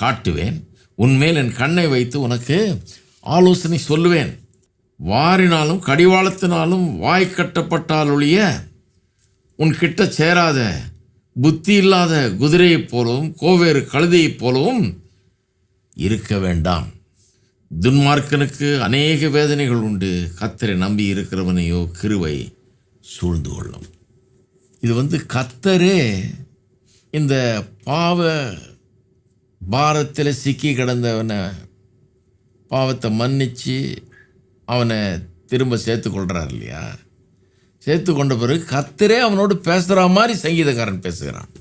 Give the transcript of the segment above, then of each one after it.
காட்டுவேன். உன்மேல் என் கண்ணை வைத்து உனக்கு ஆலோசனை சொல்லுவேன். வாரினாலும் கடிவாளத்தினாலும் வாய் கட்டப்பட்டாலொழிய உன் கிட்ட சேராத புத்தி இல்லாத குதிரையைப் போலவும் கோவேறு கழுதையைப் போலவும் இருக்க வேண்டாம். துன்மார்க்கனுக்கு அநேக வேதனைகள் உண்டு, கர்த்தரை நம்பி இருக்கிறவனையோ கிருபை சூழ்ந்து கொள்ளும். இது கர்த்தரே இந்த பாவ பாரத்தில் சிக்கி கிடந்தவனை பாவத்தை மன்னித்து அவனை திரும்ப சேர்த்து கொள்கிறார் இல்லையா? சேர்த்து கொண்ட பிறகு கர்த்தரே அவனோடு பேசுகிற மாதிரி சங்கீதக்காரன் பேசுகிறான்.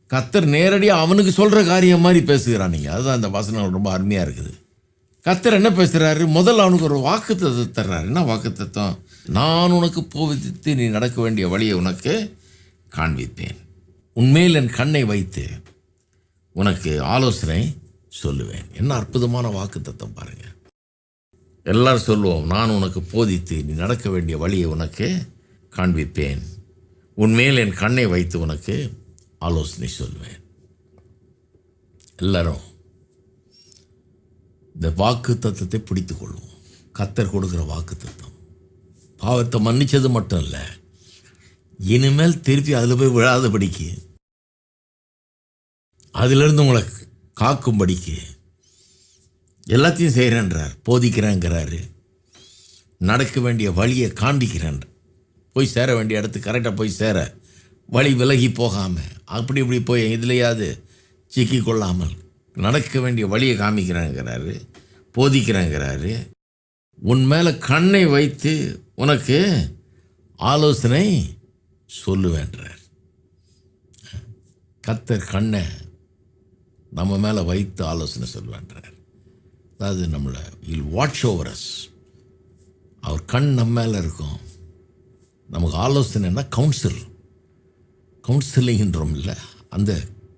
கர்த்தர் நேரடியாக அவனுக்கு சொல்கிற காரியம் மாதிரி பேசுகிறான். நீங்கள் அதுதான் அந்த வசனம் ரொம்ப அருமையாக இருக்குது. கர்த்தர் என்ன பேசுகிறாரு? முதல்ல அவனுக்கு ஒரு வாக்குத்தத்தத்தை தர்றாரு. என்ன வாக்குத்தத்தம்? நான் உனக்கு போதித்து நீ நடக்க வேண்டிய வழியை உனக்கு காண்பிப்பேன். உன்மேல் என் கண்ணை வைத்து உனக்கு ஆலோசனை சொல்லுவேன். என்ன அற்புதமான வாக்குத்தத்தம் பாருங்கள். எல்லாரும் சொல்லுவோம், நான் உனக்கு போதித்து நீ நடக்க வேண்டிய வழியை உனக்கு காண்பிப்பேன். உன்மேல் என் கண்ணை வைத்து உனக்கு ஆலோசனை சொல்லுவேன். எல்லாரும் இந்த வாக்கு தத்துவத்தை பிடித்து கொள்வோம். கர்த்தர் கொடுக்குற வாக்கு தத்துவம் பாவத்தை மன்னிச்சது மட்டும் இல்லை, இனிமேல் திருப்பி அதில் போய் விழாதபடிக்கு, அதிலிருந்து உங்களை காக்கும்படிக்கு எல்லாத்தையும் செய்கிறேன்றார். போதிக்கிறேங்கிறாரு, நடக்க வேண்டிய வழியை காண்பிக்கிறேன். போய் சேர வேண்டிய இடத்துக்கு கரெக்டாக போய் சேர வழி விலகி போகாமல் அப்படி இப்படி போய் இதுலையாவது சிக்கி கொள்ளாமல் நடக்க வேண்டிய வழியை காமிக்கிறேங்கிறாரு, போதிக்கிறேங்கிறாரு. உன் மேலே கண்ணை வைத்து உனக்கு ஆலோசனை சொல்லுவேன்றார். கர்த்தர் கண்ணை நம்ம மேலே வைத்து ஆலோசனை சொல்லுவேன்றார். அதாவது நம்மளை இல் வாட்ச் ஓவர் அஸ். அவர் கண் நம்ம மேலே இருக்கும். நமக்கு ஆலோசனைன்னா கவுன்சிலிங்ன்றோம் இல்லை, அந்த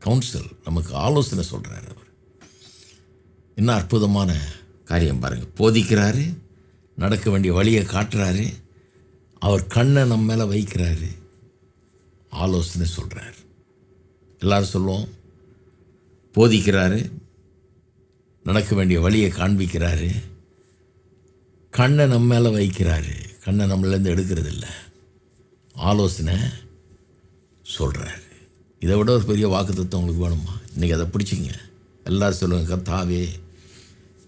கவுன்சில் நமக்கு ஆலோசனை சொல்கிறார். அவர் என்ன அற்புதமான காரியம் பாருங்கள். போதிக்கிறாரு, நடக்க வேண்டிய வழியை காட்டுறாரு, அவர் கண்ணை நம்ம மேலே வைக்கிறாரு, ஆலோசனை சொல்கிறார். எல்லாரும் சொல்லுவோம், போதிக்கிறாரு, நடக்க வேண்டிய வழியை காண்பிக்கிறாரு, கண்ணை நம்ம மேலே வைக்கிறாரு, கண்ணை நம்மளேருந்து எடுக்கிறதில்ல, ஆலோசனை சொல்கிறாரு. இதை விட ஒரு பெரிய வாக்குத்தத்தம் உங்களுக்கு வேணுமா? இன்றைக்கி அதை பிடிச்சிங்க. எல்லோரும் சொல்லுங்கள், கர்த்தாவே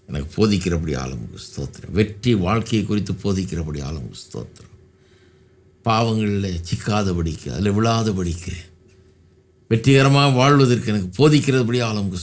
எனக்கு போதிக்கிறபடி ஆளுமுக்கு ஸ்தோத்திரம். வெற்றி வாழ்க்கையை குறித்து போதிக்கிறபடி ஆளுமுக்கு ஸ்தோத்திரம். பாவங்களில் சிக்காதபடிக்கு, அதில் விழாதபடிக்கு, வெற்றிகரமாக வாழ்வதற்கு எனக்கு போதிக்கிறபடி ஆளுமுக்கு